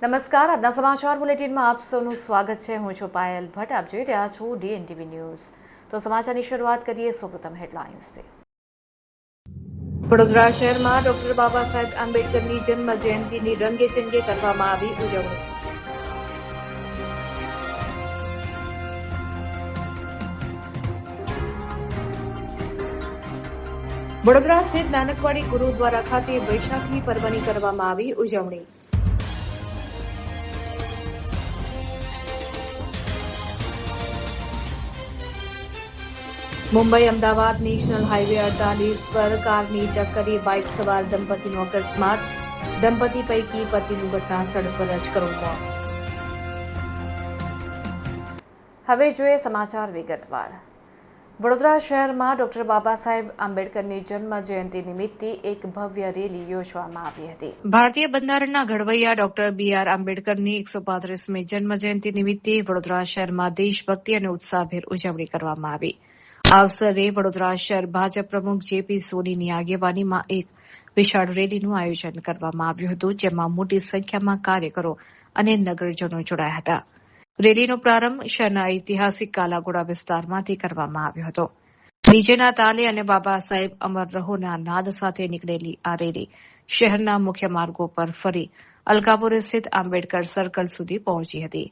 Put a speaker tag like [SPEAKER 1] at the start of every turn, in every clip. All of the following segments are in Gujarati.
[SPEAKER 1] નમસ્કાર, આજના સમાચાર બુલેટિનમાં આપ સૌનું સ્વાગત છે। હું છું પાયલ ભટ્ટ। આપ જોઈ રહ્યા છો DNTV ન્યૂઝ। તો સમાચારની શરૂઆત કરીએ સૌપ્રથમ હેડલાઇન્સથી। વડોદરા શહેરમાં ડોક્ટર બાબા સાહેબ આંબેડકરની જન્મ જયંતિની રંગેચંગે કરવામાં આવી ઉજવણી। વડોદરા સ્થિત નાનકવાડી ગુરુદ્વારા ખાતે વૈશાખી પર્વની કરવામાં આવી ઉજવણી। મુંબઈ અમદાવાદ નેશનલ હાઈવે 48 પર કારની ટક્કરે બાઇક સવાર દંપતીનો અકસ્માત। દંપતી પૈકી પતિનું ઘટના સ્થળ પર જ કરુણ મોત। હવે જોઈએ સમાચાર વિગતવાર। વડોદરા શહેરમાં ડોક્ટર બાબા સાહેબ આંબેડકરની જન્મ જયંતિ નિમિત્તે એક ભવ્ય રેલી યોજવામાં આવી હતી। ભારતીય બંધારણના ઘડવૈયા ડોક્ટર BR આંબેડકરની 135મી જન્મ જયંતિ નિમિત્તે વડોદરા શહેરમાં દેશભક્તિ અને ઉત્સાહભેર ઉજવણી કરવામાં આવી। આ અવસરે વડોદરા શહેર ભાજપ પ્રમુખ JP સોનીની આગેવાનીમાં એક વિશાળ રેલીનું આયોજન કરવામાં આવ્યું હતું, જેમાં મોટી સંખ્યામાં કાર્યકરો અને નગરજનો જોડાયા હતા। રેલીનો પ્રારંભ શહેરના ઐતિહાસિક કાલાઘોડા વિસ્તારમાંથી કરવામાં આવ્યો હતો। ડીજેના તાલે અને બાબા સાહેબ અમર રહોના નાદ સાથે નીકળેલી આ રેલી શહેરના મુખ્ય માર્ગો પર ફરી અલકાપુર સ્થિત આંબેડકર સર્કલ સુધી પહોંચી હતી।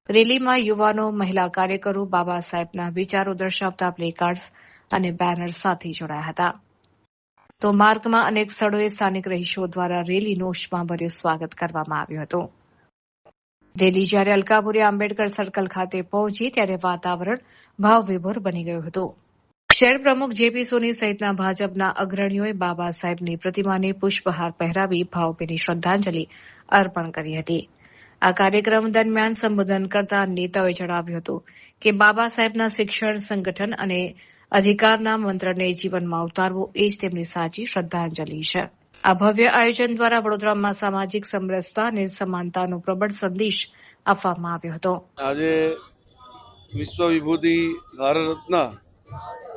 [SPEAKER 1] રેલીમાં યુવાનો, મહિલા કાર્યકરો બાબા સાહેબના વિચારો દર્શાવતા પ્લેકાર્ડ્સ અને બેનર સાથે જોડાયા હતા। તો માર્ગમાં અનેક સ્થળોએ સ્થાનિક રહીશો દ્વારા રેલીનું ઉષ્માભર્યું સ્વાગત કરવામાં આવ્યું હતું। રેલી જ્યારે અલકાપુરી આંબેડકર સર્કલ ખાતે પહોંચી ત્યારે વાતાવરણ ભાવવિભોર બની ગયું હતું। શહેર પ્રમુખ JP સોની સહિતના ભાજપના અગ્રણીઓએ બાબા સાહેબની પ્રતિમાને પુષ્પહાર પહેરાવી ભાવભીની શ્રદ્ધાંજલિ અર્પણ કરી હતી। આ કાર્યક્રમ દરમિયાન સંબોધન કરતા નેતાઓએ જણાવ્યું હતું કે બાબા સાહેબના શિક્ષણ, સંગઠન અને અધિકારના મંત્રને જીવનમાં ઉતારવો એ જ તેમની સાચી શ્રદ્ધાંજલિ છે। આ ભવ્ય આયોજન દ્વારા વડોદરામાં સામાજિક સમરસતા અને સમાનતાનો પ્રબળ સંદેશ આપવામાં આવ્યો હતો।
[SPEAKER 2] આજે વિશ્વ વિભૂતિ ભારત રત્ન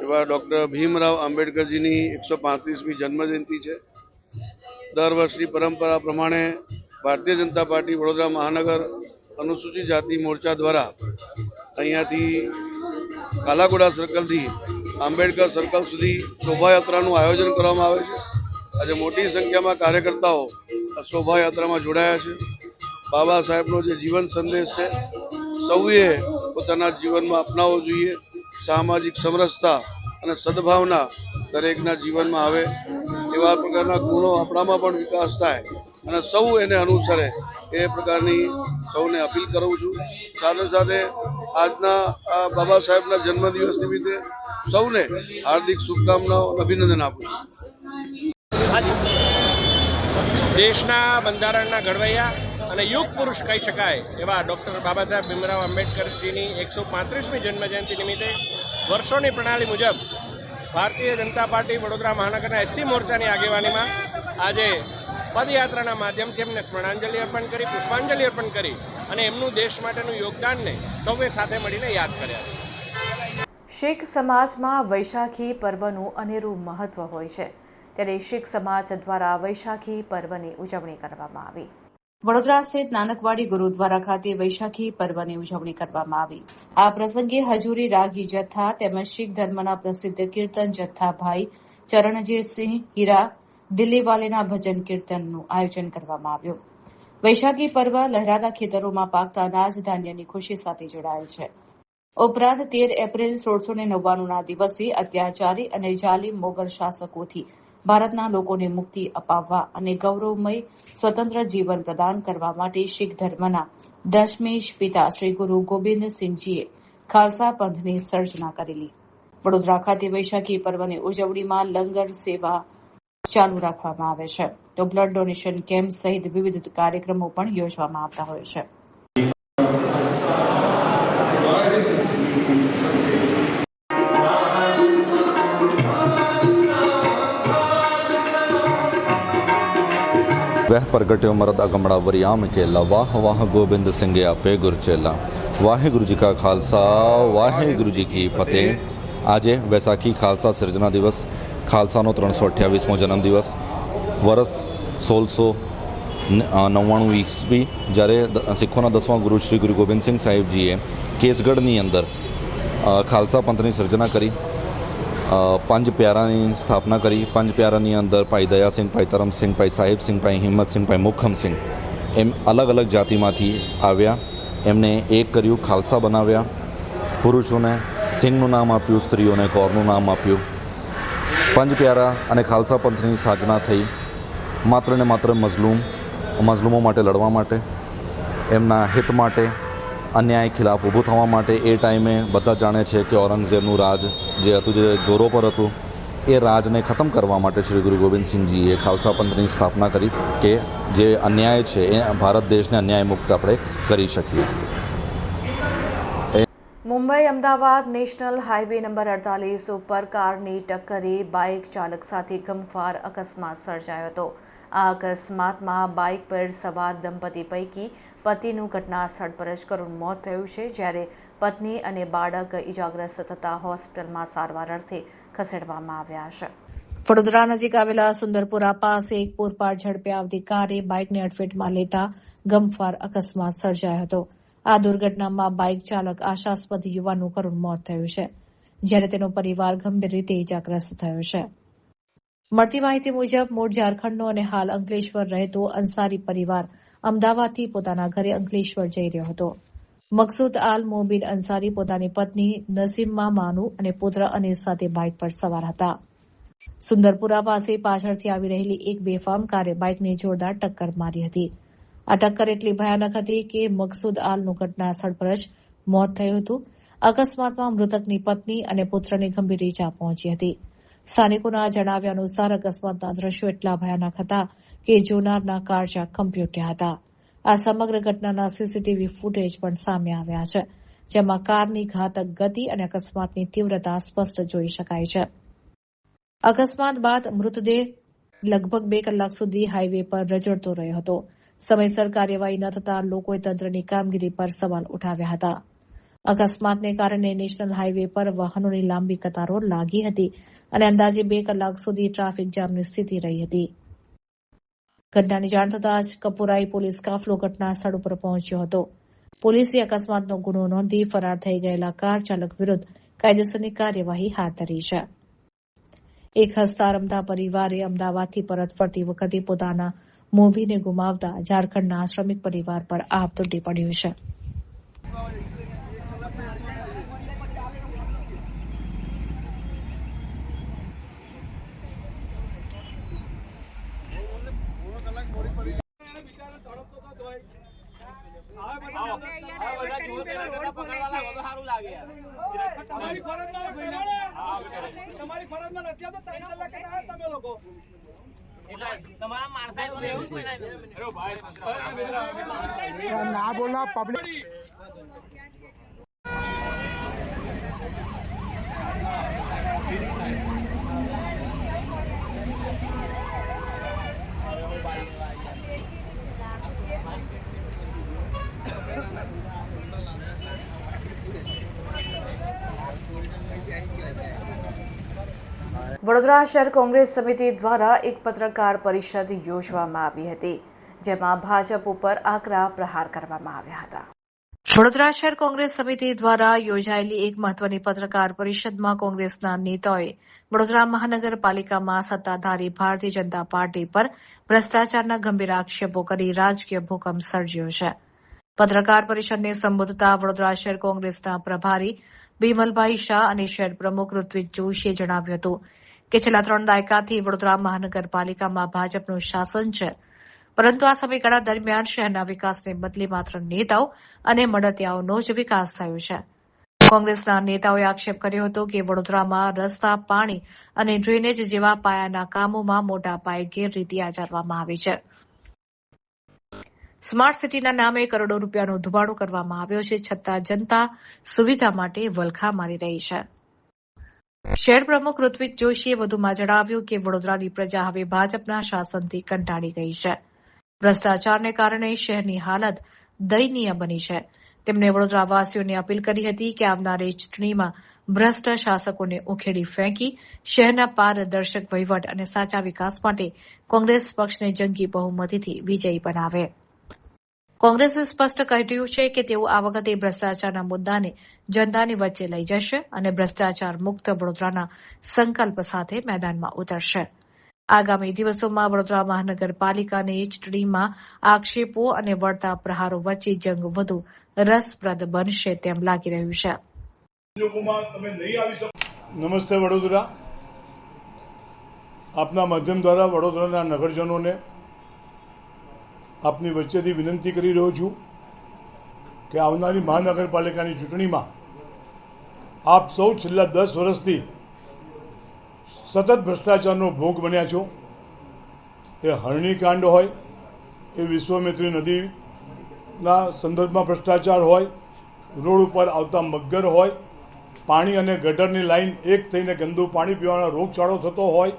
[SPEAKER 2] એવા ડોક્ટર ભીમરાવ આંબેડકરજીની 135મી જન્મજયંતિ છે। દર વર્ષની પરંપરા પ્રમાણે ભારતીય જનતા પાર્ટી વડોદરા મહાનગર અનુસૂચિત જાતિ મોરચા દ્વારા અહીંયાથી કાલાઘોડા સર્કલથી આંબેડકર સર્કલ સુધી શોભાયાત્રાનું આયોજન કરવામાં આવે છે। આજે મોટી સંખ્યામાં કાર્યકર્તાઓ આ શોભાયાત્રામાં જોડાયા છે। બાબા સાહેબનો જે જીવન સંદેશ છે સૌએ પોતાના જીવનમાં અપનાવવો જોઈએ। સામાજિક સમરસતા અને સદભાવના દરેકના જીવનમાં આવે એવા પ્રકારના ગુણો આપણામાં પણ વિકાસ થાય અને સૌ એને અનુસરે એ પ્રકારની સૌને અપીલ કરું છું। સાથે સાથે આજના આ બાબા સાહેબના જન્મદિવસ નિમિત્તે સૌને હાર્દિક શુભકામનાઓ અભિનંદન આપું છું।
[SPEAKER 3] દેશના બંધારણના ઘડવૈયા અને યુગ પુરુષ કહી શકાય એવા ડોક્ટર બાબા સાહેબ ભીમરાવ આંબેડકરજીની 135મી જન્મજયંતિ નિમિત્તે વર્ષોની પ્રણાલી મુજબ ભારતીય જનતા પાર્ટી વડોદરા મહાનગરના SC મોરચાની આગેવાનીમાં આજે પદયાત્રાના માધ્યમથી એમને સ્મરણાંજલિ અર્પણ કરી, પુષ્પાંજલિ અર્પણ કરી અને એમનું દેશ માટેનું યોગદાનને સૌએ સાથે મળીને યાદ કર્યા છે।
[SPEAKER 1] શીખ સમાજમાં વૈશાખી પર્વનું અનેરું મહત્વ હોય છે, ત્યારે શીખ સમાજ દ્વારા વૈશાખી પર્વની ઉજવણી કરવામાં આવી। વડોદરા સ્થિત નાનકવાડી ગુરુદ્વારા ખાતે વૈશાખી પર્વની ઉજવણી કરવામાં આવી। આ પ્રસંગે હજુરી રાગી જથ્થા તેમજ શીખ ધર્મના પ્રસિદ્ધ કીર્તન જથ્થા ભાઈ ચરણજીતસિંહ હીરા દિલ્હીવાલેના ભજન કીર્તનનું આયોજન કરવામાં આવ્યું। વૈશાખી પર્વ લહેરાતા ખેતરોમાં પાકતા અનાજ ધાન્યની ખુશી સાથે જોડાયેલ છે। ઉપરાંત 13 એપ્રિલ 1699ના દિવસે અત્યાચારી અને જાલિમ મોગલ શાસકોથી ભારતના લોકોને મુક્તિ અપાવવા અને ગૌરવમય સ્વતંત્ર જીવન પ્રદાન કરવા માટે શીખ ધર્મના દશમેશ પિતા શ્રી ગુરુ ગોબિંદસિંહજીએ ખાલસા પંથની સર્જના કરેલી। વડોદરા ખાતે વૈશાખી પર્વની ઉજવણીમાં લંગર સેવા ચાલુ રાખવામાં આવે છે, તો બ્લડ ડોનેશન કેમ્પ સહિત વિવિધ કાર્યક્રમો પણ યોજવામાં આવતા હોય છે।
[SPEAKER 4] वह प्रगट्यो मरद अगमड़ा वरियाम केला वाह वाह गोबिंद सिंह आपे गुरचेला। वाहे गुरु जी का खालसा, वाहे गुरु जी की फतेह। आज वैसाखी खालसा सिरजना दिवस, खालसानो 328मो जन्म दिवस, वर्ष 1600 99 ઈસવી જ્યારે સિખોના 10મા ગુરુ શ્રી ગુરુ ગોબિંદસિંહ સાહેબજીએ કેસગઢની અંદર ખાલસા પંથની સર્જના કરી, પંજ પ્યારાની સ્થાપના કરી. પંજ પ્યારાની અંદર ભાઈ દયાસિંહ, ભાઈ ધરમસિંહ, ભાઈ સાહેબસિંહ, ભાઈ હિંમતસિંહ, ભાઈ મુખમસિંહ એમ અલગ અલગ જાતિમાંથી આવ્યા. એમને એક કર્યું, ખાલસા બનાવ્યા. પુરુષોને સિંહનું નામ આપ્યું, સ્ત્રીઓને કૌરનું નામ આપ્યું. પંજ પ્યારા અને ખાલસા પંથની સાજના થઈ માત્ર ને માત્ર મઝલૂમો માટે લડવા માટે, એમના હિત માટે, અન્યાય ખિલાફ ઊભું થવા માટે. એ ટાઈમે બધા જાણે છે કે ઔરંગઝેબનું રાજ જે હતું, જે જોરો પર હતું, એ રાજને ખતમ કરવા માટે શ્રી ગુરુ ગોબિંદસિંહજીએ ખાલસા પંથની સ્થાપના કરી કે જે અન્યાય છે એ ભારત દેશને અન્યાય મુક્ત આપણે કરી શકીએ.
[SPEAKER 1] Mumbai Ahmedabad national highway number 48 ઉપર કારની ટક્કરે બાઇક ચાલક સાથે ગમખ્વાર અકસ્માત સર્જાયો હતો. આ અકસ્માતમાં બાઇક પર સવાર દંપતી પૈકી પતિનું ઘટના સ્થળ પર જ કરુણ મોત થયું છે, જ્યારે પત્ની અને બાળક ઇજાગ્રસ્ત થતા હોસ્પિટલમાં સારવાર અર્થે ખસેડવામાં આવ્યા છે. વડોદરા નજીક આવેલા સુંદરપુરા પાસે એક પૂરપાટ ઝડપે આવતી કારે બાઇકને અડફેટમાં લેતા ગમખ્વાર અકસ્માત સર્જાયો હતો. આ દુર્ઘટનામાં બાઇક ચાલક આશાસ્પદ યુવાનનું કરુણ મોત થયું છે, જ્યારે તેનો પરિવાર ગંભીર રીતે ઇજાગ્રસ્ત થયો છે. મળતી માહિતી મુજબ મૂળ ઝારખંડનો અને હાલ અંકલેશ્વર રહેતો અંસારી પરિવાર અમદાવાદથી પોતાના ઘરે અંકલેશ્વર જઈ રહ્યો હતો. મકસૂદ આલ મોબીન અંસારી પોતાની પત્ની નસીમા માનુ અને પુત્ર અનિલ સાથે બાઇક પર સવાર હતા. સુંદરપુરા પાસે પાછળથી આવી રહેલી એક બેફામ કારે બાઇકને જોરદાર ટક્કર મારી હતી. આ ટક્કર એટલી ભયાનક હતી કે મકસૂદ આલનું ઘટના સ્થળ પર જ મોત થયું હતું. અકસ્માતમાં મૃતકની પત્ની અને પુત્રને ગંભીર ઇજા પહોંચી હતી. સ્થાનિકોના જણાવ્યા અનુસાર અકસ્માતના દ્રશ્યો એટલા ભયાનક હતા કે જોનારના કાળજા કંપી ઉઠ્યા હતા. આ સમગ્ર ઘટનાના સીસીટીવી ફૂટેજ પણ સામે આવ્યા છે, જેમાં કારની ઘાતક ગતિ અને અકસ્માતની તીવ્રતા સ્પષ્ટ જોઈ શકાય છે. અકસ્માત બાદ મૃતદેહ લગભગ 2 કલાક સુધી હાઈવે પર રઝળતો રહ્યો હતો. સમયસર કાર્યવાહી ન થતાં લોકોએ તંત્રની કામગીરી પર સવાલ ઉઠાવ્યા હતા. અકસ્માતને કારણે નેશનલ હાઈવે પર વાહનોની લાંબી કતારો લાગી હતી અને અંદાજે 2 કલાક સુધી ટ્રાફિક જામની સ્થિતિ રહી હતી. ઘટનાની જાણ થતાં જ કપુરાઈ પોલીસ કાફલો ઘટના સ્થળ ઉપર પહોંચ્યો હતો. પોલીસે અકસ્માતનો ગુનો નોંધી ફરાર થઈ ગયેલા કાર ચાલક વિરુદ્ધ કાયદેસરની કાર્યવાહી હાથ ધરી છે. એક હસતા રમતા પરિવારે અમદાવાદથી પરત ફરતી વખતે પોતાના મોભીને ગુમાવતા ઝારખંડના શ્રમિક પરિવાર પર આભ તૂટી પડ્યું છે.
[SPEAKER 5] તમારી ફરજમાં નથી આવતો 3 કલાક તમે લોકો તમારા માણસાઈ ના બોલના પબ્લિક
[SPEAKER 1] વડોદરા શહેર કોંગ્રેસ સમિતિ દ્વારા એક પત્રકાર પરિષદ યોજવામાં આવી હતી, જેમાં ભાજપ ઉપર આકરા પ્રહાર કરવામાં આવ્યા હતા. વડોદરા શહેર કોંગ્રેસ સમિતિ દ્વારા યોજાયેલી એક મહત્વની પત્રકાર પરિષદમાં કોંગ્રેસના નેતાઓએ વડોદરા મહાનગરપાલિકામાં સત્તાધારી ભારતીય જનતા પાર્ટી પર ભ્રષ્ટાચારના ગંભીર આક્ષેપો કરી રાજકીય ભૂકંપ સર્જ્યો છે. પત્રકાર પરિષદને સંબોધતા વડોદરા શહેર કોંગ્રેસના પ્રભારી બિમલભાઈ શાહ અને શહેર પ્રમુખ ઋત્વિજ જોશીએ જણાવ્યું હતું કે છેલ્લા 3 દાયકાથી વડોદરા મહાનગરપાલિકામાં ભાજપનું શાસન છે, પરંતુ આ સમયગાળા દરમિયાન શહેરના વિકાસને બદલે માત્ર નેતાઓ અને મળતિયાઓનો જ વિકાસ થયો છે. કોંગ્રેસના નેતાઓએ આક્ષેપ કર્યો હતો કે વડોદરામાં રસ્તા, પાણી અને ડ્રેનેજ જેવા પાયાના કામોમાં મોટા પાયે ગેરરીતિ આચરવામાં આવી છે. સ્માર્ટ સિટીના નામે કરોડો રૂપિયાનો ધુમાડો કરવામાં આવ્યો છે, છતાં જનતા સુવિધા માટે વલખા મારી રહી છે. શહેર પ્રમુખ ઋત્વિજ જોશીએ વધુમાં જણાવ્યું કે વડોદરાની પ્રજા હવે ભાજપના શાસનથી કંટાળી ગઈ છે. ભ્રષ્ટાચારને કારણે શહેરની હાલત દયનીય બની છે. તેમણે વડોદરાવાસીઓને અપીલ કરી હતી કે આવનારી ચૂંટણીમાં ભ્રષ્ટ શાસકોને ઉખેડી ફેંકી શહેરના પારદર્શક વહીવટ અને સાચા વિકાસ માટે કોંગ્રેસ પક્ષને જંગી બહુમતીથી વિજયી બનાવે. કોંગ્રેસે સ્પષ્ટ કહ્યું છે કે તેઓ આ વખતે ભ્રષ્ટાચારના મુદ્દાને જનતાની વચ્ચે લઈ જશે અને ભ્રષ્ટાચાર મુક્ત વડોદરાના સંકલ્પ સાથે મેદાનમાં ઉતરશે. આગામી દિવસોમાં વડોદરા મહાનગરપાલિકાની ચૂંટણીમાં આક્ષેપો અને વળતા પ્રહારો વચ્ચે જંગ વધુ રસપ્રદ બનશે તેમ લાગી રહ્યું છે.
[SPEAKER 6] નમસ્તે વડોદરા. આપના માધ્યમ દ્વારા વડોદરાના નગરજનોને આપની વચ્ચેથી વિનંતી કરી રહ્યો છું કે આવનારી મહાનગરપાલિકાની ચૂંટણીમાં આપ સૌ છેલ્લા 10 વર્ષથી સતત ભ્રષ્ટાચારનો ભોગ બન્યા છો. એ હરણીકાંડ હોય, એ વિશ્વામિત્રી નદીના સંદર્ભમાં ભ્રષ્ટાચાર હોય, રોડ ઉપર આવતા મગર હોય, પાણી અને ગટરની લાઈન એક થઈને ગંદુ પાણી પીવાનો રોગચાળો થતો હોય,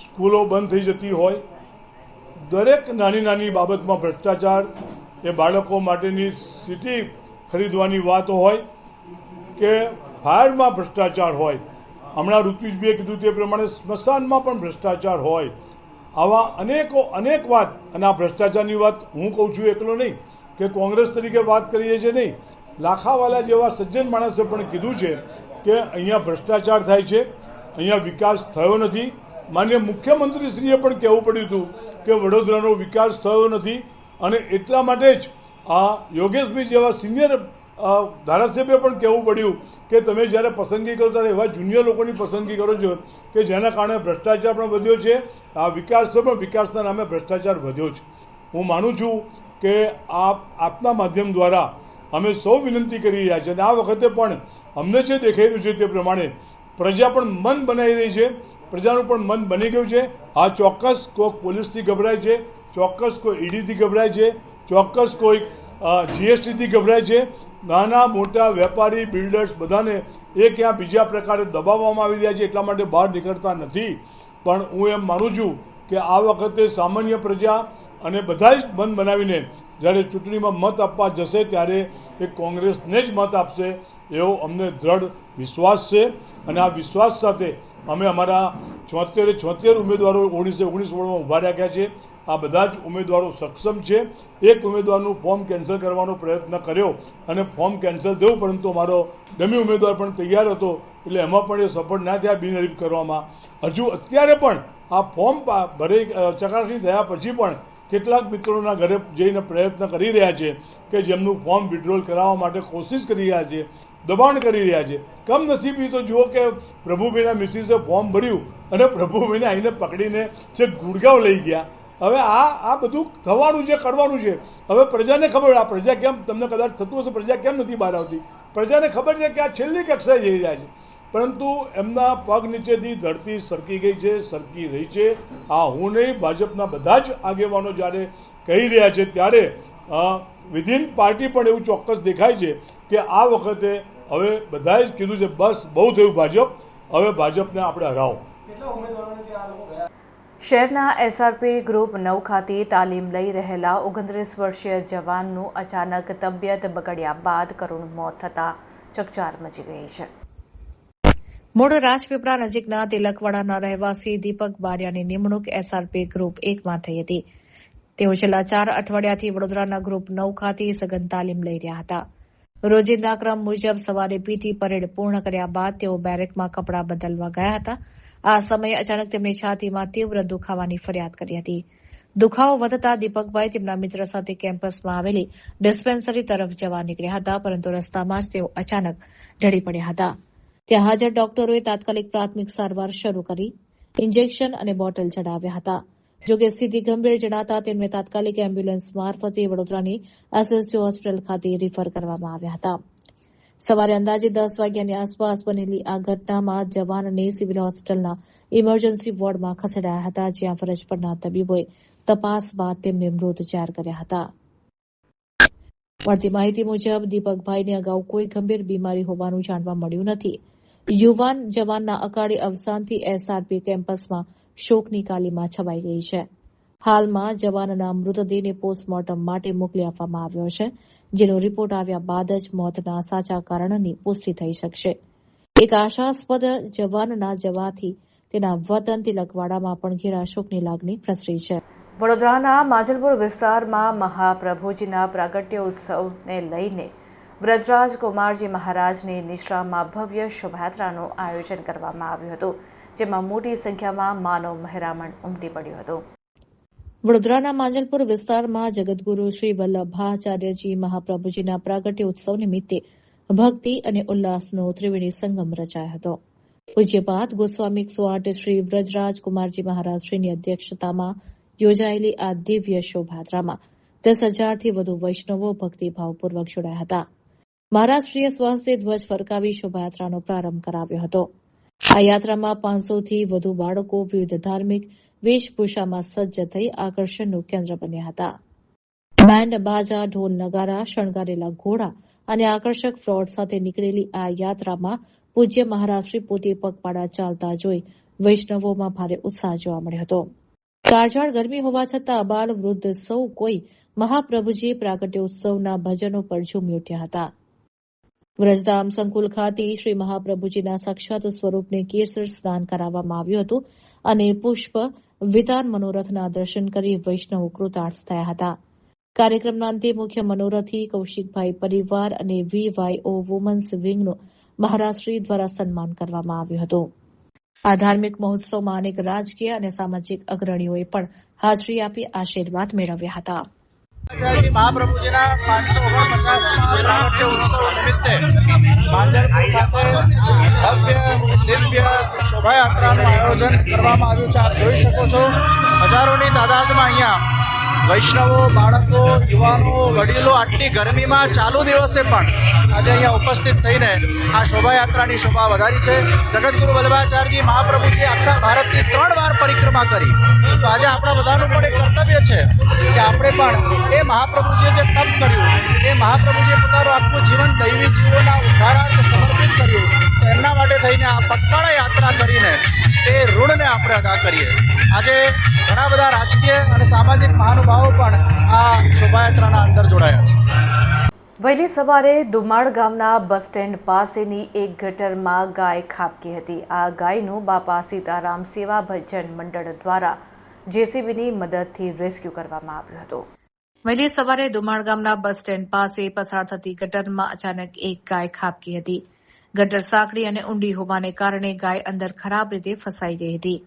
[SPEAKER 6] સ્કૂલો બંધ થઈ જતી હોય, દરેક નાની નાની બાબતમાં ભ્રષ્ટાચાર, એ બાળકો માટેની સીટી ખરીદવાની વાત હોય કે ફાયરમાં ભ્રષ્ટાચાર હોય, હમણાં ઋત્વિજભાઈએ કીધું તે પ્રમાણે સ્મશાનમાં પણ ભ્રષ્ટાચાર હોય. આવા અનેક વાત, અને આ ભ્રષ્ટાચારની વાત હું કહું છું એકલો નહીં કે કોંગ્રેસ તરીકે વાત કરીએ છીએ નહીં, લાખાવાલા જેવા સજ્જન માણસે પણ કીધું છે કે અહીંયા ભ્રષ્ટાચાર થાય છે, અહીંયા વિકાસ થયો નથી. માન્ય મુખ્યમંત્રીશ્રીએ પણ કહેવું પડ્યું હતું કે વડોદરાનો વિકાસ થયો નથી, અને એટલા માટે જ આ યોગેશભાઈ જેવા સિનિયર ધારાસભ્ય પણ કહેવું પડ્યું કે તમે જ્યારે પસંદગી કરો ત્યારે એવા જુનિયર લોકોની પસંદગી કરો છો કે જેના કારણે ભ્રષ્ટાચાર પણ વધ્યો છે, આ વિકાસ તો પણ વિકાસના નામે ભ્રષ્ટાચાર વધ્યો છે. હું માનું છું કે આપના માધ્યમ દ્વારા અમે સૌ વિનંતી કરી રહ્યા છીએ, અને આ વખતે પણ અમને જે દેખાઈ રહ્યું છે તે પ્રમાણે પ્રજા પણ મન બનાવી રહી છે, પ્રજાનું પણ મન બની ગયું છે. આ ચોક્કસ કોઈક પોલીસથી ગભરાય છે, ચોક્કસ કોઈ ઈડીથી ગભરાય છે, ચોક્કસ કોઈક જીએસટીથી ગભરાય છે. નાના મોટા વેપારી બિલ્ડર્સ બધાને ક્યાં બીજા પ્રકારે દબાવવામાં આવી રહ્યા છે, એટલા માટે બહાર નીકળતા નથી. પણ હું એમ માનું છું કે આ વખતે સામાન્ય પ્રજા અને બધા જ મન બનાવીને જ્યારે ચૂંટણીમાં મત આપવા જશે ત્યારે એ કોંગ્રેસને જ મત આપશે એવો અમને દ્રઢ વિશ્વાસ છે. અને આ વિશ્વાસ સાથે અમે અમારા 76 ઉમેદવારો 19 વોર્ડમાં ઊભા રાખ્યા છે. આ બધા જ ઉમેદવારો સક્ષમ છે. એક ઉમેદવારનું ફોર્મ કેન્સલ કરવાનો પ્રયત્ન કર્યો અને ફોર્મ કેન્સલ થયું, પરંતુ અમારો ડમી ઉમેદવાર પણ તૈયાર હતો, એટલે એમાં પણ એ સફળ ના થયા બિનહરીફ કરવામાં. હજુ અત્યારે પણ આ ફોર્મ ચકાસણી થયા પછી પણ કેટલાક મિત્રોના ઘરે જઈને પ્રયત્ન કરી રહ્યા છે કે જેમનું ફોર્મ વિડ્રોલ કરાવવા માટે કોશિશ કરી રહ્યા છે, દબાણ કરી રહ્યા છે. કમનસીબી તો જુઓ કે પ્રભુભાઈના મિસિસે ફોર્મ ભર્યું અને પ્રભુભાઈને આવીને પકડીને છે ગુડગાંવ લઈ ગયા. હવે આ બધું થવાનું છે, કરવાનું છે. હવે પ્રજાને ખબર, આ પ્રજા કેમ, તમને કદાચ થતું હશે પ્રજા કેમ નથી બહાર આવતી, પ્રજાને ખબર છે કે આ છેલ્લી કક્ષાએ જઈ રહ્યા છે, પરંતુ એમના પગ નીચેથી ધરતી સરકી ગઈ છે, સરકી રહી છે. આ હું નહીં, ભાજપના બધા જ આગેવાનો જ્યારે કહી રહ્યા છે ત્યારે વિધિન પાર્ટી પણ એવું ચોક્કસ દેખાય છે કે આ વખતે હવે બધાએ જ કીધું છે બસ બહુ થયું ભાજપ, હવે ભાજપને આપણે હરાવો.
[SPEAKER 1] શહેરના એસઆરપી ગ્રુપ 9 ખાતે તાલીમ લઈ રહેલા 29 વર્ષીય જવાનનું અચાનક તબિયત બગડ્યા બાદ કરુણ મોત થતાં ચકચાર મચી ગઈ છે. મૂળ રાજપીપળા નજીકના તિલકવાડાના રહેવાસી દીપક બારિયાની નિમણૂક એસઆરપી ગ્રુપ 1માં થઈ હતી. તેઓ છેલ્લા 4 અઠવાડિયાથી વડોદરાના ગ્રુપ 9 ખાતે સઘન તાલીમ લઈ રહ્યા હતા. રોજિંદા ક્રમ મુજબ સવારે પીટી પરેડ પૂર્ણ કર્યા બાદ તેઓ બેરેકમાં કપડાં બદલવા ગયા હતા. આ સમયે અચાનક તેમની છાતીમાં તીવ્ર દુખાવાની ફરિયાદ કરી હતી. દુખાવો વધતા દીપકભાઈ તેમના મિત્ર સાથે કેમ્પસમાં આવેલી ડિસ્પેન્સરી તરફ જવા નીકળ્યા હતા, પરંતુ રસ્તામાં જ તેઓ અચાનક ઢળી પડ્યા હતા. ત્યાં હાજર ડોક્ટરોએ તાત્કાલિક પ્રાથમિક સારવાર શરૂ કરી ઇન્જેક્શન અને બોટલ ચડાવ્યા હતા. જોકે સ્થિતિ ગંભીર જણાતા તેમને તાત્કાલિક એમ્બ્યુલન્સ મારફતે વડોદરાની એસએસજી હોસ્પિટલ ખાતે રિફર કરવામાં આવ્યા હતા. સવારે અંદાજે 10 વાગ્યાની આસપાસ બનેલી આ ઘટનામાં જવાનને સિવિલ હોસ્પિટલના ઇમરજન્સી વોર્ડમાં ખસેડાયા હતા, જ્યાં ફરજ પરના તબીબોએ તપાસ બાદ તેમને મૃત જાહેર કર્યા હતા. મળતી માહિતી મુજબ દીપકભાઈને અગાઉ કોઈ ગંભીર બીમારી હોવાનું જાણવા મળ્યું નથી. યુવાન જવાનના અકાળે અવસાનથી એસઆરપી કેમ્પસમાં શોકની કાલીમાં છવાઈ ગઈ છે.
[SPEAKER 7] હાલમાં જવાનના મૃતદેહને પોસ્ટમોર્ટમ માટે મોકલી આપવામાં આવ્યો છે, જેનો રિપોર્ટ આવ્યા બાદ જ મોતના સાચા કારણની પુષ્ટિ થઈ શકશે. એક આશાસ્પદ જવાનના જવાથી તેના વતન તિલકવાડામાં પણ ઘેરા શોકની લાગણી પ્રસરી છે.
[SPEAKER 1] વડોદરાના માંજલપુર વિસ્તારમાં મહાપ્રભુજીના પ્રાગટ્ય ઉત્સવને લઈને વ્રજરાજ કુમારજી મહારાજની નિશ્રામાં ભવ્ય શોભાયાત્રાનું આયોજન કરવામાં આવ્યું હતું, જેમાં મોટી સંખ્યામાં માનવ મહેરામણ ઉમટી પડ્યું હતું.
[SPEAKER 7] વડોદરાના માંજલપુર વિસ્તારમાં જગતગુરુ શ્રી વલ્લભાચાર્યજી મહાપ્રભુજીના પ્રાગટ્ય ઉત્સવ નિમિત્તે ભક્તિ અને ઉલ્લાસનો ત્રિવેણી સંગમ રચાયો હતો. પૂજ્યપાદ ગોસ્વામી 108 શ્રી વ્રજરાજ કુમારજી મહારાજશ્રીની અધ્યક્ષતામાં યોજાયેલી આ દિવ્ય શોભાયાત્રામાં 10,000થી વધુ વૈષ્ણવો ભક્તિભાવપૂર્વક જોડાયા હતા. મહારાજશ્રીએ સ્વહસ્તે ધ્વજ ફરકાવી શોભાયાત્રાનો પ્રારંભ કરાવ્યો હતો. આ યાત્રામાં 500થી વધુ બાળકો વિવિધ ધાર્મિક વેશભૂષામાં સજ્જ થઈ આકર્ષણનું કેન્દ્ર બન્યા હતા. બેન્ડ બાજા, ઢોલ નગારા, શણગારેલા ઘોડા અને આકર્ષક ફ્લોટ સાથે નીકળેલી આ યાત્રામાં પૂજ્ય મહારાજશ્રી પોતે પગપાળા ચાલતા જોઈ વૈષ્ણવોમાં ભારે ઉત્સાહ જોવા મળ્યો હતો. કાળઝાળ ગરમી હોવા છતાં અબાલ વૃદ્ધ સૌ કોઈ મહાપ્રભુજી પ્રાગટ્ય ઉત્સવના ભજનો પર ઝૂમી ઉઠ્યા હતા. વ્રજધામ સંકુલ ખાતે શ્રી મહાપ્રભુજીના સાક્ષાત સ્વરૂપને કેસર સ્નાન કરાવવામાં આવ્યું હતું અને પુષ્પ વિતાન મનોરથના દર્શન કરી વૈષ્ણવો કૃતાર્થ થયા હતા. કાર્યક્રમના અંતે મુખ્ય મનોરથી કૌશિકભાઈ પરિવાર અને VYO વુમન્સ વિંગનું મહારાજશ્રી દ્વારા સન્માન કરવામાં આવ્યું હતું. આ ધાર્મિક મહોત્સવમાં અનેક રાજકીય અને સામાજિક અગ્રણીઓએ પણ હાજરી આપી આશીર્વાદ મેળવ્યા હતા.
[SPEAKER 8] મહાપ્રભુજીના 549મા પ્રાગટ્ય ઉત્સવ નિમિત્તે માંજલપુર ખાતે ભવ્ય દિવ્ય શોભાયાત્રાનું આયોજન કરવામાં આવ્યું છે. આપ જોઈ શકો છો, હજારોની તાદાદમાં અહીંયા વૈષ્ણવો, બાળકો, યુવાનો, વડીલો આટલી ગરમીમાં ચાલુ દિવસે પણ આજે અહીંયા ઉપસ્થિત થઈને આ શોભાયાત્રાની શોભા વધારી છે. જગતગુરુ વલ્લભાચાર્યજી મહાપ્રભુજી આખા ભારતની 3 વાર પરિક્રમા કરી. તો આજે આપણા બધાનું પણ એક કર્તવ્ય છે કે આપણે પણ એ મહાપ્રભુજીએ જે તપ કર્યું, એ મહાપ્રભુજીએ પોતાનું આખું જીવન દૈવી જીવોના ઉદ્ધારાર્થે સમર્પિત કર્યું, તો એમના માટે થઈને આ પગપાળા યાત્રા કરીને એ ઋણને આપણે અદા કરીએ. આજે ઘણા બધા રાજકીય અને સામાજિક મહાનુભાવો પણ આ શોભાયાત્રાના અંદર જોડાયા છે.
[SPEAKER 1] વહેલી સવારે દુમાળ ગામના બસ સ્ટેન્ડ પાસેની એક ગટરમાં ગાય ખાબકી હતી. આ ગાયનું બાપા સીતારામ સેવા ભજન મંડળ દ્વારા JCBની મદદથી રેસ્ક્યુ કરવામાં આવ્યું હતું. વહેલી સવારે દુમાળ ગામના બસ સ્ટેન્ડ પાસે પસાર થતી ગટરમાં અચાનક એક ગાય ખાબકી હતી. ગટર સાંકડી અને ઊંડી હોવાને કારણે ગાય અંદર ખરાબ રીતે ફસાઈ ગઈ હતી.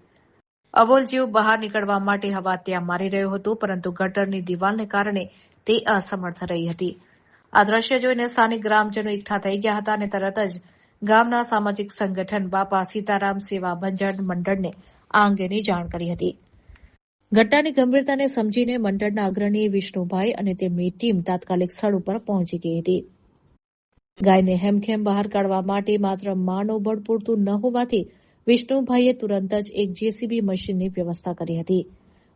[SPEAKER 1] અબોલ જીવ બહાર નીકળવા માટે હવા ત્યાં મારી રહ્યો હતો, પરંતુ ગટરની દિવાલને કારણે તે અસમર્થ રહી હતી. આ દ્રશ્ય જોઈને સ્થાનિક ગ્રામજનો એકઠા થઈ ગયા હતા અને તરત જ ગામના સામાજિક સંગઠન બાપા સીતારામ સેવા ભજન મંડળને આ અંગેની જાણ કરી હતી. ઘટનાની ગંભીરતાને સમજીને મંડળના અગ્રણી વિષ્ણુભાઈ અને તેમની ટીમ તાત્કાલિક સ્થળ ઉપર પહોંચી ગઈ હતી. ગાયને હેમખેમ બહાર કાઢવા માટે માત્ર માનવ બળ પૂરતું ન હોવાથી વિષ્ણુભાઈએ તુરંત જ એક JCB મશીનની વ્યવસ્થા કરી હતી.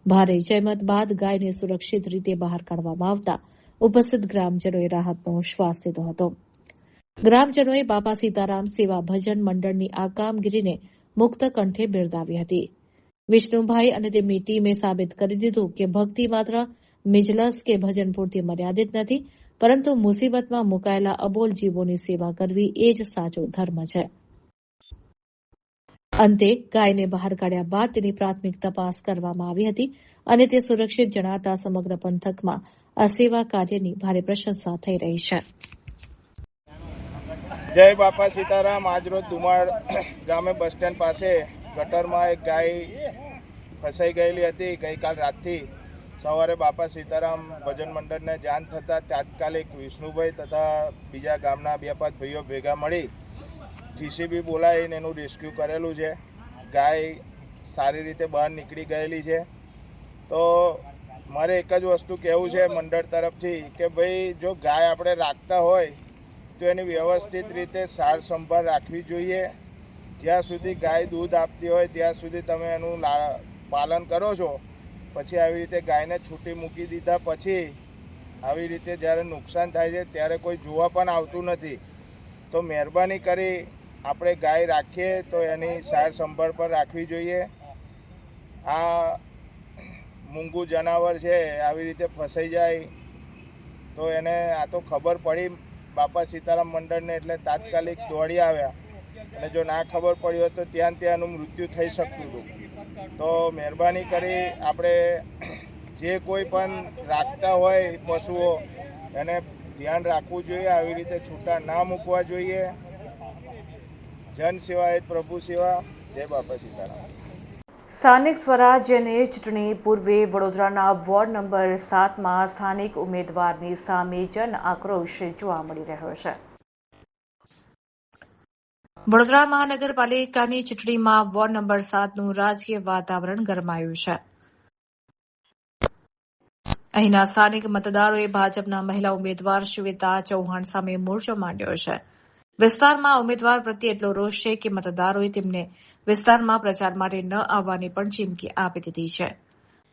[SPEAKER 1] ભારે જહેમત બાદ ગાયને સુરક્ષિત રીતે બહાર કાઢવામાં આવતા ઉપસ્થિત ગ્રામજનોએ રાહતનો શ્વાસ લીધો હતો. ગ્રામજનોએ બાપા સીતારામ સેવા ભજન મંડળની આ કામગીરીને મુક્ત કંઠે બિરદાવી હતી. વિષ્ણુભાઈ અને તેમની ટીમે સાબિત કરી દીધું કે ભક્તિ માત્ર મિજલસ કે ભજન પૂરતી મર્યાદિત નથી, પરંતુ મુસીબતમાં મુકાયેલા અબોલ જીવોની સેવા કરવી એ જ સાચો ધર્મ છે. અંતે ગાયને બહાર કાઢ્યા બાદ તેની પ્રાથમિક તપાસ કરવામાં આવી હતી અને તે સુરક્ષિત જણાતા સમગ્ર પંથકમાં આ સેવા કાર્યની ભારે પ્રશંસા થઈ રહી છે.
[SPEAKER 3] જય બાપા સીતારામ. આજરોજ દુમાળ ગામે બસ સ્ટેન્ડ પાસે ગટરમાં એક ગાય ફસાઈ ગયેલી હતી. ગઈકાલ રાતથી સવારે બાપા સીતારામ ભજન મંડળને જાણ થતાં તાત્કાલિક વિષ્ણુભાઈ તથા બીજા ગામના 2-5 ભાઈઓ ભેગા મળી JCB બોલાવીને એનું રેસ્ક્યુ કરેલું છે. ગાય સારી રીતે બહાર નીકળી ગયેલી છે. તો મારે એક જ વસ્તુ કહેવું છે મંડળ તરફથી કે ભાઈ, જો ગાય આપણે રાખતા હોય તો એની વ્યવસ્થિત રીતે સાર સંભાળ રાખવી જોઈએ. જ્યાં સુધી ગાય દૂધ આપતી હોય ત્યાં સુધી તમે એનું પાલન કરો છો. પછી આવી રીતે ગાયને છૂટી મૂકી દીધા પછી આવી રીતે જ્યારે નુકસાન થાય છે ત્યારે કોઈ જોવા પણ આવતું નથી. તો મહેરબાની કરી આપણે ગાય રાખીએ તો એની સાર સંભાળ પણ રાખવી જોઈએ. આ
[SPEAKER 8] મૂંગું જનાવર છે આવી રીતે ફસાઈ જાય તો એને આ તો ખબર પડી બાપા સીતારામ મંડળને એટલે તાત્કાલિક દોડી આવ્યા અને જો ના ખબર પડી હોત તો ત્યાંનું મૃત્યુ થઈ શકતું હતું. તો મહેરબાની કરી આપણે જે કોઈ પણ રાખતા હોય પશુઓ એને ધ્યાન રાખવું જોઈએ, આવી રીતે છૂટા ના મૂકવા જોઈએ. જન સેવા એ પ્રભુ સેવા. જય બાપા સીતારામ.
[SPEAKER 1] સ્થાનિક સ્વરાજ્યની ચૂંટણી પૂર્વે વડોદરાના વોર્ડ નંબર 7માં સ્થાનિક ઉમેદવારની સામે જન આક્રોશ જોવા મળી રહ્યો છે. વડોદરા મહાનગરપાલિકાની ચૂંટણીમાં વોર્ડ નંબર 7નું રાજકીય વાતાવરણ ગરમાયું છે. અહીંના સ્થાનિક મતદારોએ ભાજપના મહિલા ઉમેદવાર શ્વેતા ચૌહાણ સામે મોરચો માંડ્યો છે. વિસ્તારમાં ઉમેદવાર પ્રત્યે એટલો રોષ છે કે મતદારોએ તેમને વિસ્તારમાં પ્રચાર માટે ન આવવાની પણ ચીમકી આપી દીધી છે.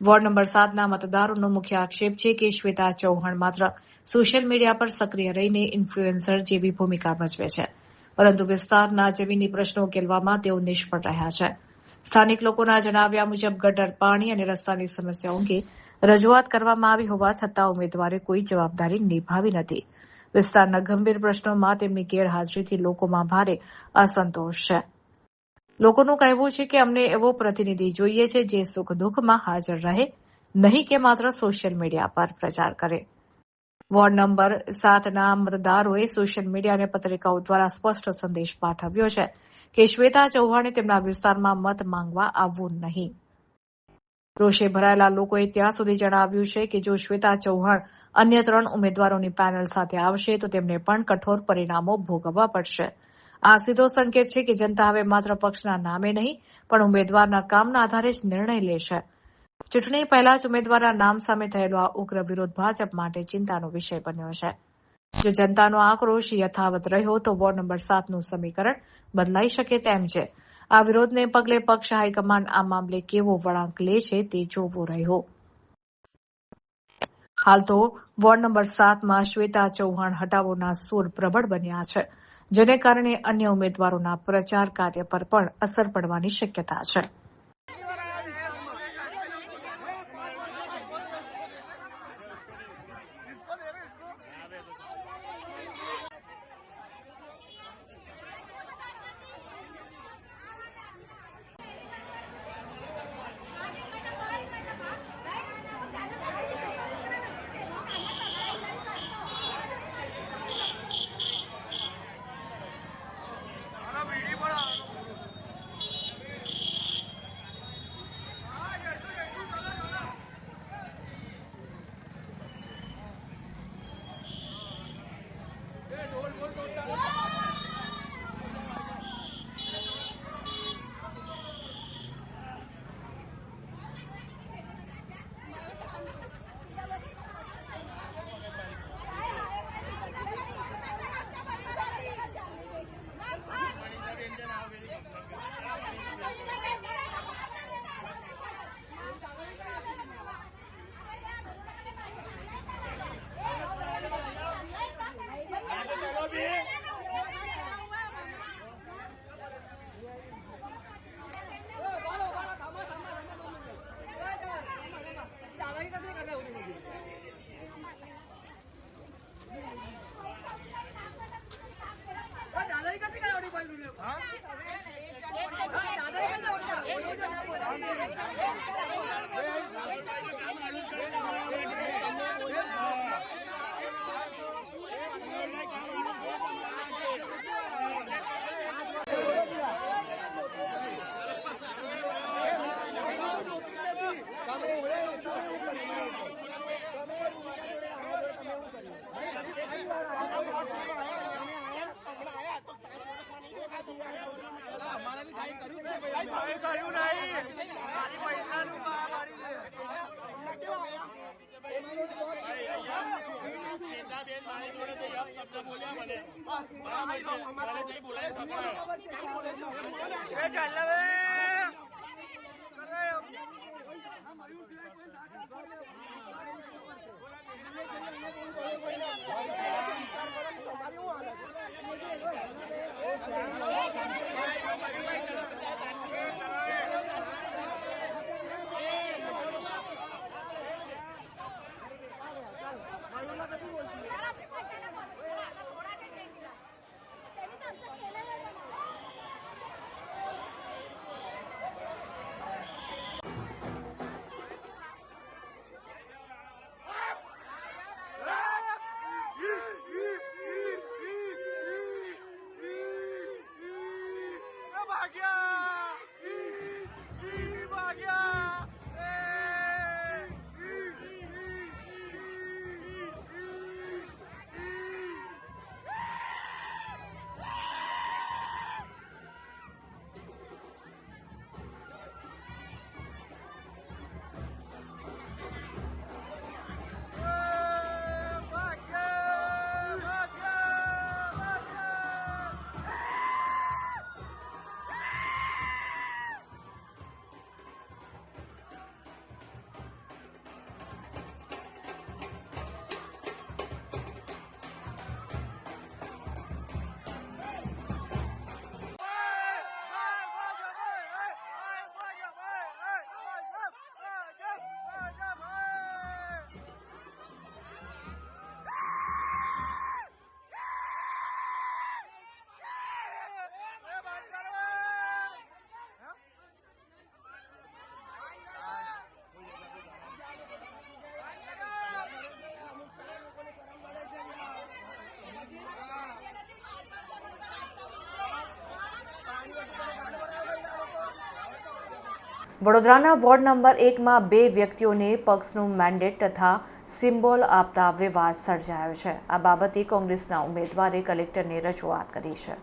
[SPEAKER 1] વોર્ડ નંબર 7ના મતદારોનો મુખ્ય આક્ષેપ છે કે શ્વેતા ચૌહાણ માત્ર સોશિયલ મીડિયા પર સક્રિય રહીને ઇન્ફ્લુએન્સર જેવી ભૂમિકા ભજવે છે, પરંતુ વિસ્તારના જમીની પ્રશ્નો ઉકેલવામાં તેઓ નિષ્ફળ રહ્યા છે. સ્થાનિક લોકોના જણાવ્યા મુજબ ગટર, પાણી અને રસ્તાની સમસ્યાઓ અંગે રજૂઆત કરવામાં આવી હોવા છતાં ઉમેદવારે કોઈ જવાબદારી નિભાવી નથી. વિસ્તારના ગંભીર પ્રશ્નોમાં તેમની ગેરહાજરીથી લોકોમાં ભારે અસંતોષ છે. લોકોનું કહેવું છે કે અમને એવો પ્રતિનિધિ જોઈએ છે જે સુખ દુઃખમાં હાજર રહે, નહીં કે માત્ર સોશિયલ મીડિયા પર પ્રચાર કરે. વોર્ડ નંબર 7ના મતદારોએ સોશિયલ મીડિયા અને પત્રિકાઓ દ્વારા સ્પષ્ટ સંદેશ પાઠવ્યો છે કે શ્વેતા ચૌહાણે તેમના વિસ્તારમાં મત માંગવા આવવું નહીં. રોષે ભરાયેલા લોકોએ ત્યાં સુધી જણાવ્યું છે કે જો શ્વેતા ચૌહાણ અન્ય 3 ઉમેદવારોની પેનલ સાથે આવશે તો તેમને પણ કઠોર પરિણામો ભોગવવા પડશે. આ સીધો સંકેત છે કે જનતા હવે માત્ર પક્ષના નામે નહીં પણ ઉમેદવારના કામના આધારે જ નિર્ણય લેશે. ચૂંટણી પહેલા જ ઉમેદવારના નામ સામે થયેલો આ ઉગ્ર વિરોધ ભાજપ માટે ચિંતાનો વિષય બન્યો છે. જો જનતાનો આક્રોશ યથાવત રહ્યો તો વોર્ડ નંબર 7નું સમીકરણ બદલાઈ શકે તેમ છે. આ વિરોધને પગલે પક્ષ હાઈકમાન્ડ આ મામલે કેવો વળાંક લે છે તે જોવું રહ્યું. હાલ તો વોર્ડ નંબર 7માં શ્વેતા ચૌહાણ હટાવોના સૂર પ્રબળ બન્યા છે, જેને કારણે અન્ય ઉમેદવારોના પ્રચાર કાર્ય પર પણ અસર પડવાની શક્યતા છે. વડોદરાના વોર્ડ નંબર 1માં 2 વ્યક્તિઓને પક્ષનું મેન્ડેટ તથા સિમ્બોલ આપતા વિવાદ સર્જાયો છે. આ બાબતે કોંગ્રેસના ઉમેદવારે કલેક્ટરને રજૂઆત કરી છે.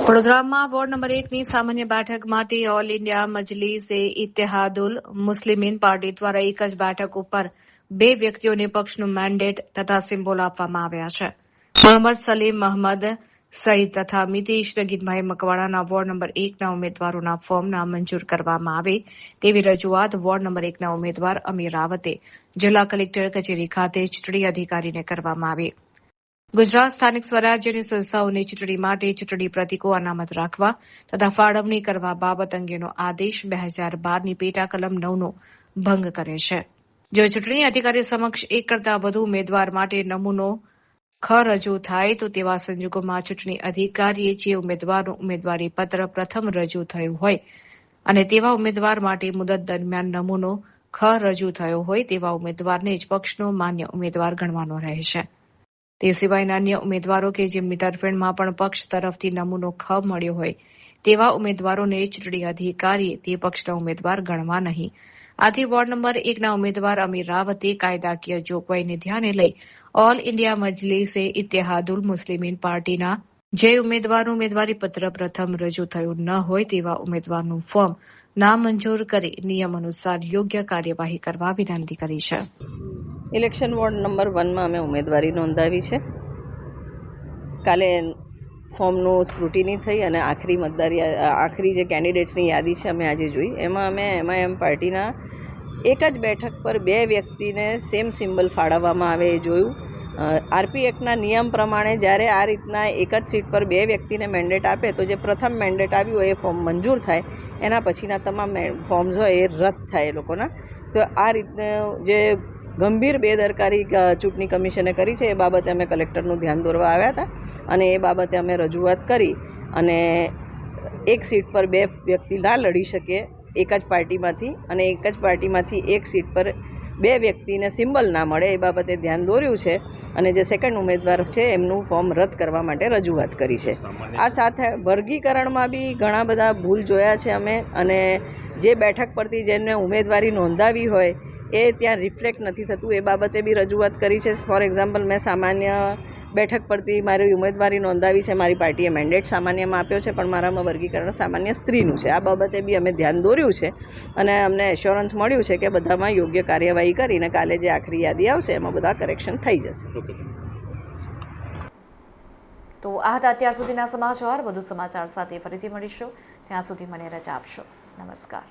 [SPEAKER 1] વડોદરામાં વોર્ડ નંબર 1ની સામાન્ય બેઠક માટે all India Majlis-e Ittehadul Muslimeen party દ્વારા એક જ બેઠક ઉપર 2 વ્યક્તિઓને પક્ષનું મેન્ડેટ તથા સિમ્બોલ આપવામાં આવ્યા છે. મોહમ્મદ સલીમ મહમદ સઈદ તથા મિતેશ નગીનભાઈ મકવાણાના વોર્ડ નંબર 1ના ઉમેદવારોના ફોર્મ નામંજૂર કરવામાં આવે તેવી રજૂઆત વોર્ડ નંબર 1ના ઉમેદવાર અમીર રાવતે જિલ્લા કલેક્ટર કચેરી ખાતે ચૂંટણી અધિકારીને કરવામાં આવી. ગુજરાત સ્થાનિક સ્વરાજ્યની સંસ્થાઓની ચૂંટણી માટે ચૂંટણી પ્રતિકો અનામત રાખવા તથા ફાળવણી કરવા બાબત અંગેનો આદેશ 2012ની પેટા કલમ 9નો ભંગ કરે છે. જો ચૂંટણી અધિકારી સમક્ષ એક કરતાં વધુ ઉમેદવાર માટે નમૂનો ખ રજૂ થાય તો તેવા સંજોગોમાં ચૂંટણી અધિકારીએ જે ઉમેદવારનું ઉમેદવારી પત્ર પ્રથમ રજૂ થયું હોય અને તેવા ઉમેદવાર માટે મુદત દરમિયાન નમૂનો ખ રજૂ થયો હોય તેવા ઉમેદવારને જ પક્ષનો માન્ય ઉમેદવાર ગણવાનો રહેશે. તે સિવાયના અન્ય ઉમેદવારો કે જેમની તરફેણમાં પણ પક્ષ તરફથી નમૂનો ખ મળ્યો હોય તેવા ઉમેદવારોને ચૂંટણી અધિકારીએ તે પક્ષના ઉમેદવાર ગણવા નહીં. આથી વોર્ડ નંબર 1ના ઉમેદવાર અમીર રાવતે કાયદાકીય જોગવાઈને ધ્યાને લઈ ઓલ ઇન્ડિયા મજલિસે ઇત્તેહાદુલ મુસ્લિમીન પાર્ટીના જે ઉમેદવારનું ઉમેદવારી પત્ર પ્રથમ રજૂ થયું ન હોય તેવા ઉમેદવારનું ફોર્મ નામંજૂર કરી નિયમ અનુસાર યોગ્ય કાર્યવાહી કરવા વિનંતી કરી છે.
[SPEAKER 9] ઇલેક્શન વોર્ડ નંબર 1માં અમે ઉમેદવારી નોંધાવી છે. કાલે ફોર્મનું સ્ક્રુટિની થઈ અને આખરી જે કેન્ડિડેટ્સની યાદી છે અમે આજે જોઈ. એમાં અમે MIM પાર્ટીના એક જ બેઠક પર 2 વ્યક્તિને સેમ સિમ્બલ ફાળવવામાં આવે એ જોયું. RP એક્ટના નિયમ પ્રમાણે જ્યારે આ રીતના એક જ સીટ પર 2 વ્યક્તિને મેન્ડેટ આપે તો જે પ્રથમ મેન્ડેટ આવ્યું હોય એ ફોર્મ મંજૂર થાય, એના પછીના તમામ ફોર્મ્સ હોય એ રદ થાય એ લોકોના. તો આ રીતના જે ગંભીર બેદરકારી ચૂંટણી કમિશને કરી છે એ બાબતે અમે કલેક્ટરનું ધ્યાન દોરવા આવ્યા હતા અને એ બાબતે અમે રજૂઆત કરી અને એક સીટ પર 2 વ્યક્તિ ના લડી શકે એક જ પાર્ટીમાંથી અને એક જ પાર્ટીમાંથી એક સીટ પર 2 વ્યક્તિને સિમ્બલ ના મળે એ બાબતે ધ્યાન દોર્યું છે અને જે સેકન્ડ ઉમેદવાર છે એમનું ફોર્મ રદ કરવા માટે રજૂઆત કરી છે. આ સાથે વર્ગીકરણમાં બી ઘણા બધા ભૂલ જોયા છે અમે અને જે બેઠક પરથી જેમને ઉમેદવારી નોંધાવી હોય એ ત્યાં રિફ્લેક્ટ નથી થતું એ બાબતે બી રજૂઆત કરી છે. ફોર એક્ઝામ્પલ મેં સામાન્ય બેઠક પરથી મારી ઉમેદવારી નોંધાવી છે, મારી પાર્ટીએ મેન્ડેટ સામાન્યમાં આપ્યો છે પણ મારામાં વર્ગીકરણ સામાન્ય સ્ત્રીનું છે. આ બાબતે બી અમે ધ્યાન દોર્યું છે અને અમને એશ્યોરન્સ મળ્યું છે કે બધામાં યોગ્ય કાર્યવાહી કરીને કાલે જે આખરી યાદી આવશે એમાં બધા કરેક્શન થઈ જશે.
[SPEAKER 1] તો આ હતા અત્યાર સુધીના સમાચાર. વધુ સમાચાર સાથે ફરીથી મળીશું. ત્યાં સુધી મને રજા આપશો. નમસ્કાર.